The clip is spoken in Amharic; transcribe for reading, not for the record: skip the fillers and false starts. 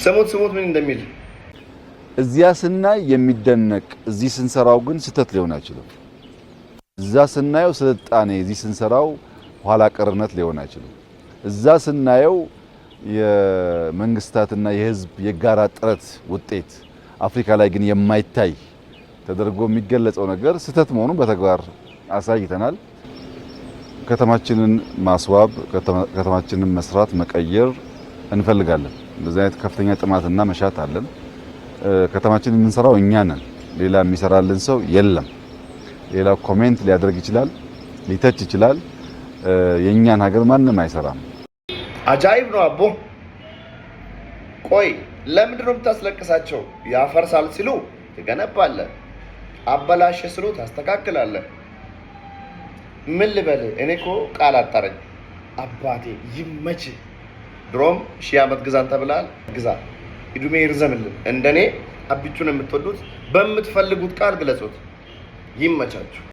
ስሙት ምን እንደሚል እዚያ ስናይ የሚደነቅ እዚህ ስንሰራው ግን ስተት ሊሆን አይችልም። እዛ ስናየው ስልጣኔ እዚህ ስንሰራው ኋላ ቀርነት ሊሆን አይችልም። እዛ ስናየው የመንግስታትና የህዝብ የጋራ ጥረት ውጤት አፍሪካ ላይ ግን የማይታይ ተደርጎ የሚገለጸው ነገር ስተት መሆኑን በተግባር አሳይተናል። ከተማችንን ማስዋብ፣ ከተማችንን መስራት፣ መቀየር እንፈልጋለን። በዚህ አይነት ከፍተኛ ጥማትና መሻት አለን። ከተማችንን የምንሰራው እኛ ነን። ሌላ የሚሰራልን ሰው የለም። ሌላ ኮሜንት ሊያደርግ ይችላል፣ ሊተች ይችላል። የኛን ሀገር ማንም አይሰራም። አጃይብ ነው አቦ። ቆይ ለምንድን ነው የምታስለቅሳቸው? ያፈርሳል ሲሉ ትገነባለህ፣ አበላሽ ሲሉ ታስተካክላለህ። ምን ልበል? እኔ እኮ ቃል አጣረኝ። አባቴ ይመች። ድሮም 1000 ዓመት ግዛን ተብላል። ግዛ፣ እድሜ ይርዘምልን። እንደኔ አብቹን የምትወዱት በምትፈልጉት ቃል ግለጹት። ይመቻችሁ።